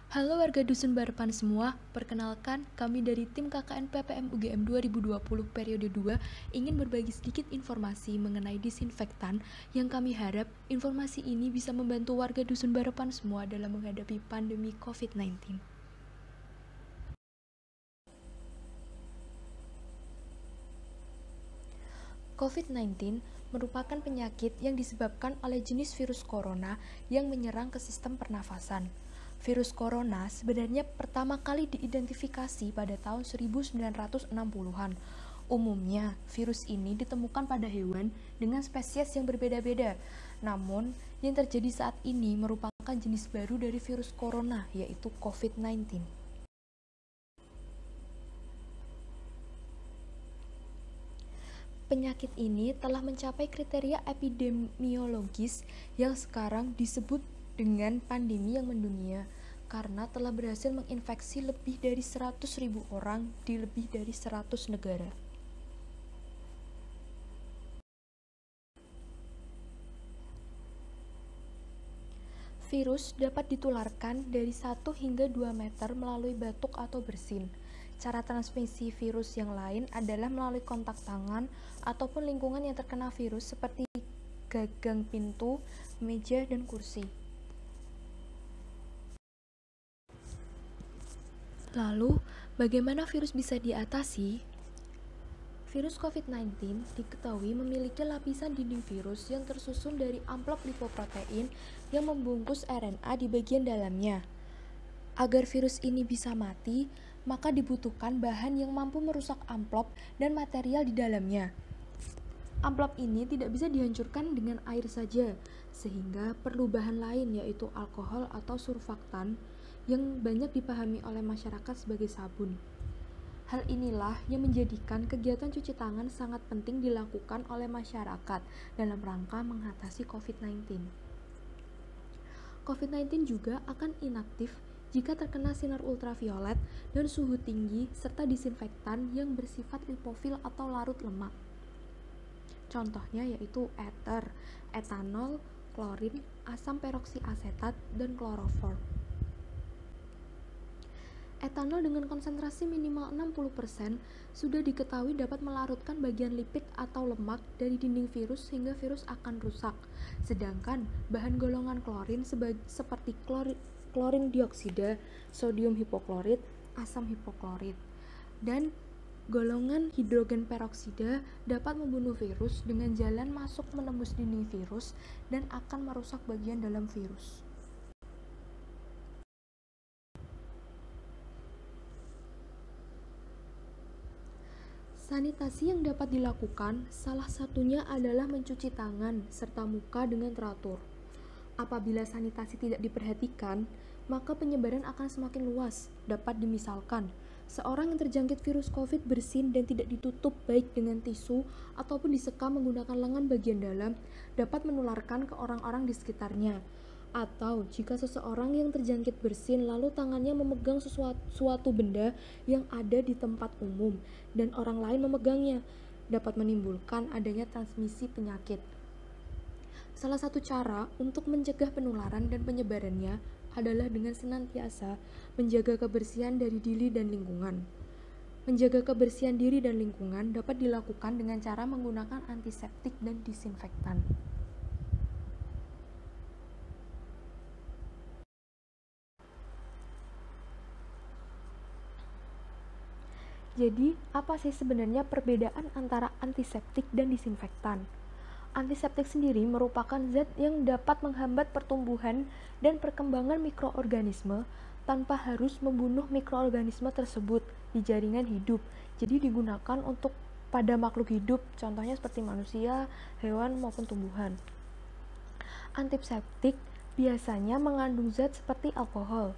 Halo warga Dusun Barapan semua, perkenalkan kami dari tim KKN PPM UGM 2020 periode 2 ingin berbagi sedikit informasi mengenai disinfektan yang kami harap informasi ini bisa membantu warga Dusun Barapan semua dalam menghadapi pandemi COVID-19. COVID-19 merupakan penyakit yang disebabkan oleh jenis virus corona yang menyerang ke sistem pernafasan. Virus corona sebenarnya pertama kali diidentifikasi pada tahun 1960-an. Umumnya, virus ini ditemukan pada hewan dengan spesies yang berbeda-beda. Namun, yang terjadi saat ini merupakan jenis baru dari virus corona, yaitu COVID-19. Penyakit ini telah mencapai kriteria epidemiologis yang sekarang disebut dengan pandemi yang mendunia karena telah berhasil menginfeksi lebih dari 100.000 orang di lebih dari 100 negara. Virus dapat ditularkan dari 1 hingga 2 meter melalui batuk atau bersin. Cara transmisi virus yang lain adalah melalui kontak tangan ataupun lingkungan yang terkena virus seperti gagang pintu, meja, dan kursi. Lalu, bagaimana virus bisa diatasi? Virus COVID-19 diketahui memiliki lapisan dinding virus yang tersusun dari amplop lipoprotein yang membungkus RNA di bagian dalamnya. Agar virus ini bisa mati, maka dibutuhkan bahan yang mampu merusak amplop dan material di dalamnya. Amplop ini tidak bisa dihancurkan dengan air saja, sehingga perlu bahan lain yaitu alkohol atau surfaktan yang banyak dipahami oleh masyarakat sebagai sabun. Hal inilah yang menjadikan kegiatan cuci tangan sangat penting dilakukan oleh masyarakat dalam rangka mengatasi COVID-19. COVID-19 juga akan inaktif jika terkena sinar ultraviolet dan suhu tinggi serta disinfektan yang bersifat lipofil atau larut lemak. Contohnya yaitu ether, etanol, klorin, asam peroksiasetat, dan kloroform. Etanol dengan konsentrasi minimal 60% sudah diketahui dapat melarutkan bagian lipid atau lemak dari dinding virus sehingga virus akan rusak. Sedangkan bahan golongan klorin seperti klorin dioksida, sodium hipoklorit, asam hipoklorit, dan golongan hidrogen peroksida dapat membunuh virus dengan jalan masuk menembus dinding virus dan akan merusak bagian dalam virus. Sanitasi yang dapat dilakukan salah satunya adalah mencuci tangan serta muka dengan teratur. Apabila sanitasi tidak diperhatikan, maka penyebaran akan semakin luas. Dapat dimisalkan, seorang yang terjangkit virus COVID bersin dan tidak ditutup baik dengan tisu ataupun disekam menggunakan lengan bagian dalam dapat menularkan ke orang-orang di sekitarnya. Atau jika seseorang yang terjangkit bersin lalu tangannya memegang suatu benda yang ada di tempat umum dan orang lain memegangnya, dapat menimbulkan adanya transmisi penyakit. Salah satu cara untuk mencegah penularan dan penyebarannya adalah dengan senantiasa menjaga kebersihan dari diri dan lingkungan. Menjaga kebersihan diri dan lingkungan dapat dilakukan dengan cara menggunakan antiseptik dan disinfektan. Jadi, apa sih sebenarnya perbedaan antara antiseptik dan disinfektan? Antiseptik sendiri merupakan zat yang dapat menghambat pertumbuhan dan perkembangan mikroorganisme tanpa harus membunuh mikroorganisme tersebut di jaringan hidup. Jadi digunakan untuk pada makhluk hidup, contohnya seperti manusia, hewan, maupun tumbuhan. Antiseptik biasanya mengandung zat seperti alkohol.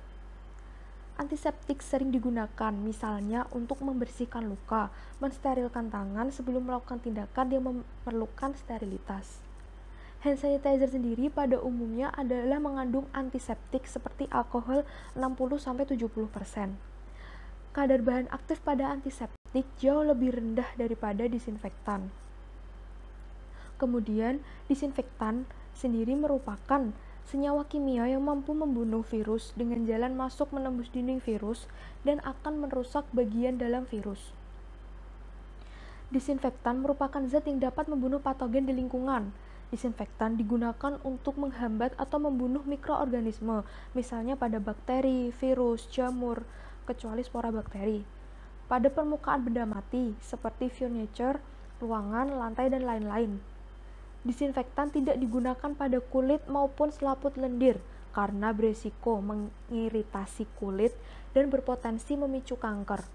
Antiseptik sering digunakan misalnya untuk membersihkan luka, mensterilkan tangan sebelum melakukan tindakan yang memerlukan sterilitas. Hand sanitizer sendiri pada umumnya adalah mengandung antiseptik seperti alkohol 60-70%. Kadar bahan aktif pada antiseptik jauh lebih rendah daripada disinfektan. Kemudian, disinfektan sendiri merupakan senyawa kimia yang mampu membunuh virus dengan jalan masuk menembus dinding virus dan akan merusak bagian dalam virus. Disinfektan merupakan zat yang dapat membunuh patogen di lingkungan. Disinfektan digunakan untuk menghambat atau membunuh mikroorganisme, misalnya pada bakteri, virus, jamur, kecuali spora bakteri. Pada permukaan benda mati, seperti furniture, ruangan, lantai, dan lain-lain. Disinfektan tidak digunakan pada kulit maupun selaput lendir, karena beresiko mengiritasi kulit dan berpotensi memicu kanker.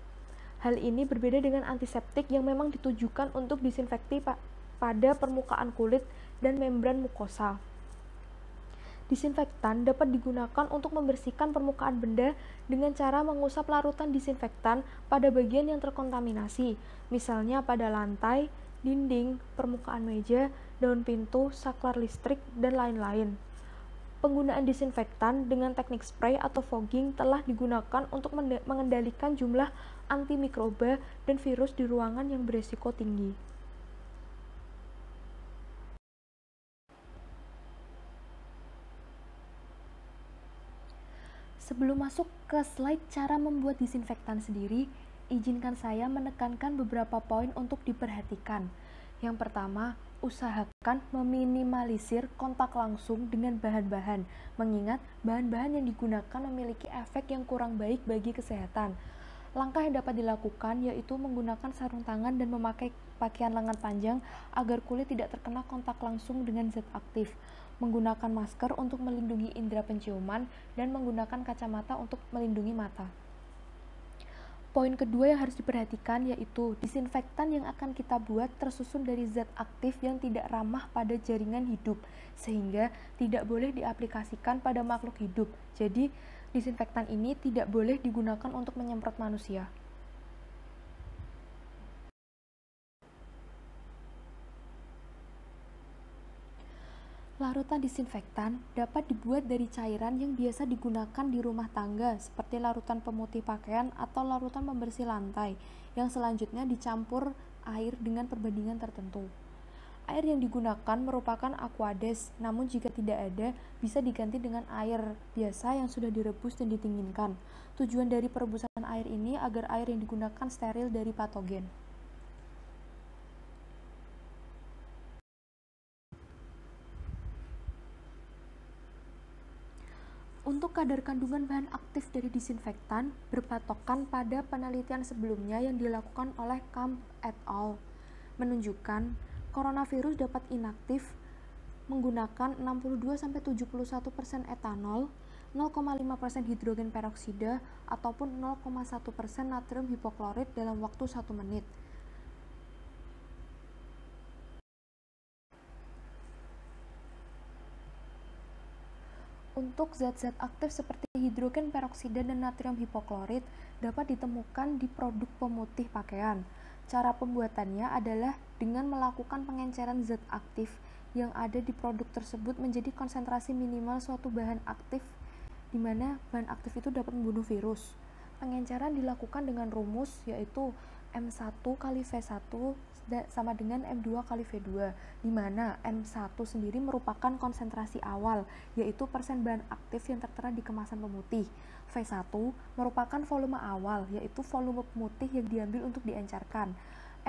Hal ini berbeda dengan antiseptik yang memang ditujukan untuk disinfeksi pada permukaan kulit dan membran mukosa. Disinfektan dapat digunakan untuk membersihkan permukaan benda dengan cara mengusap larutan disinfektan pada bagian yang terkontaminasi, misalnya pada lantai, dinding, permukaan meja, daun pintu, saklar listrik, dan lain-lain. Penggunaan disinfektan dengan teknik spray atau fogging telah digunakan untuk mengendalikan jumlah antimikroba dan virus di ruangan yang beresiko tinggi. Sebelum masuk ke slide cara membuat disinfektan sendiri, izinkan saya menekankan beberapa poin untuk diperhatikan. Yang pertama, usahakan meminimalisir kontak langsung dengan bahan-bahan, mengingat bahan-bahan yang digunakan memiliki efek yang kurang baik bagi kesehatan. Langkah yang dapat dilakukan yaitu menggunakan sarung tangan dan memakai pakaian lengan panjang agar kulit tidak terkena kontak langsung dengan zat aktif, menggunakan masker untuk melindungi indera penciuman, dan menggunakan kacamata untuk melindungi mata. Poin kedua yang harus diperhatikan yaitu disinfektan yang akan kita buat tersusun dari zat aktif yang tidak ramah pada jaringan hidup, sehingga tidak boleh diaplikasikan pada makhluk hidup. Jadi, disinfektan ini tidak boleh digunakan untuk menyemprot manusia. Larutan disinfektan dapat dibuat dari cairan yang biasa digunakan di rumah tangga, seperti larutan pemutih pakaian atau larutan pembersih lantai, yang selanjutnya dicampur air dengan perbandingan tertentu. Air yang digunakan merupakan aquades, namun jika tidak ada, bisa diganti dengan air biasa yang sudah direbus dan didinginkan. Tujuan dari perebusan air ini agar air yang digunakan steril dari patogen. Untuk kadar kandungan bahan aktif dari disinfektan berpatokan pada penelitian sebelumnya yang dilakukan oleh Camp et al. Menunjukkan coronavirus dapat inaktif menggunakan 62-71% etanol, 0,5% hidrogen peroksida, ataupun 0,1% natrium hipoklorit dalam waktu 1 menit. Untuk zat-zat aktif seperti hidrogen peroksida dan natrium hipoklorit dapat ditemukan di produk pemutih pakaian. Cara pembuatannya adalah dengan melakukan pengenceran zat aktif yang ada di produk tersebut menjadi konsentrasi minimal suatu bahan aktif, di mana bahan aktif itu dapat membunuh virus. Pengenceran dilakukan dengan rumus yaitu M1 kali V1 sama dengan M2 kali V2, di mana M1 sendiri merupakan konsentrasi awal, yaitu persen bahan aktif yang tertera di kemasan pemutih. V1 merupakan volume awal, yaitu volume pemutih yang diambil untuk diencerkan.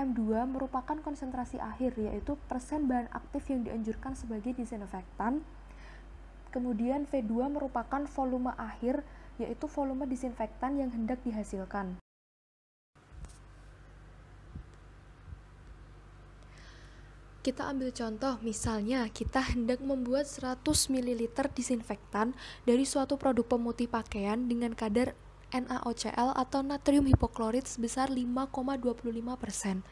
M2 merupakan konsentrasi akhir, yaitu persen bahan aktif yang dianjurkan sebagai disinfektan. Kemudian V2 merupakan volume akhir, yaitu volume disinfektan yang hendak dihasilkan. Kita ambil contoh, misalnya kita hendak membuat 100 ml disinfektan dari suatu produk pemutih pakaian dengan kadar NaOCl atau natrium hipoklorit sebesar 5,25%.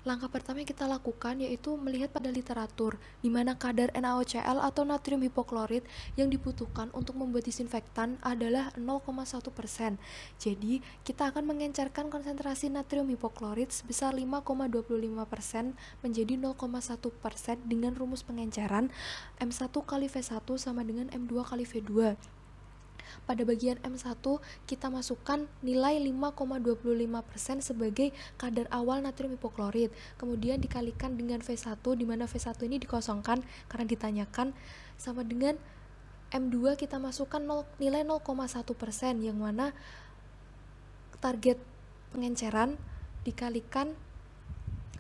Langkah pertama yang kita lakukan yaitu melihat pada literatur, di mana kadar NaOCl atau natrium hipoklorit yang dibutuhkan untuk membuat disinfektan adalah 0,1%. Jadi, kita akan mengencerkan konsentrasi natrium hipoklorit sebesar 5,25% menjadi 0,1% dengan rumus pengenceran M1 kali V1 sama dengan M2 kali V2. Pada bagian M1, kita masukkan nilai 5,25% sebagai kadar awal natrium hipoklorit, kemudian dikalikan dengan V1, di mana V1 ini dikosongkan karena ditanyakan, sama dengan M2 kita masukkan nilai 0,1%, yang mana target pengenceran dikalikan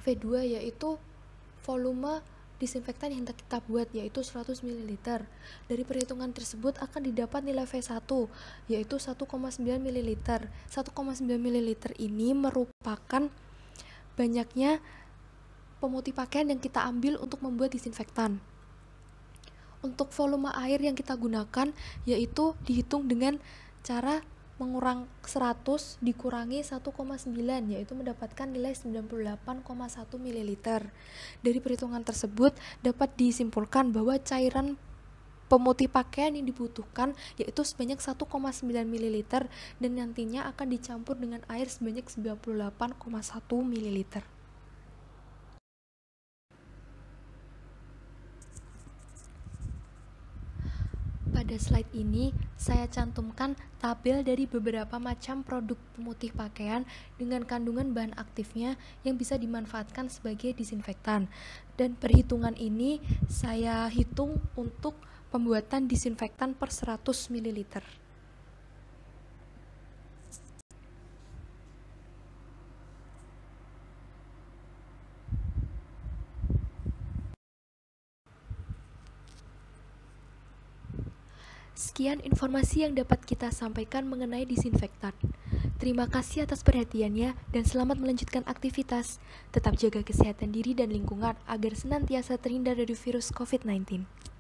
V2, yaitu volume disinfektan yang kita buat, yaitu 100 ml. Dari perhitungan tersebut akan didapat nilai V1, yaitu 1,9 ml. 1,9 ml ini merupakan banyaknya pemutih pakaian yang kita ambil untuk membuat disinfektan. Untuk volume air yang kita gunakan yaitu dihitung dengan cara mengurang 100 dikurangi 1,9, yaitu mendapatkan nilai 98,1 ml. Dari perhitungan tersebut dapat disimpulkan bahwa cairan pemutih pakaian yang dibutuhkan yaitu sebanyak 1,9 ml dan nantinya akan dicampur dengan air sebanyak 98,1 ml. Pada slide ini, saya cantumkan tabel dari beberapa macam produk pemutih pakaian dengan kandungan bahan aktifnya yang bisa dimanfaatkan sebagai disinfektan. Dan perhitungan ini saya hitung untuk pembuatan disinfektan per 100 ml. Sekian informasi yang dapat kita sampaikan mengenai disinfektan. Terima kasih atas perhatiannya dan selamat melanjutkan aktivitas. Tetap jaga kesehatan diri dan lingkungan agar senantiasa terhindar dari virus COVID-19.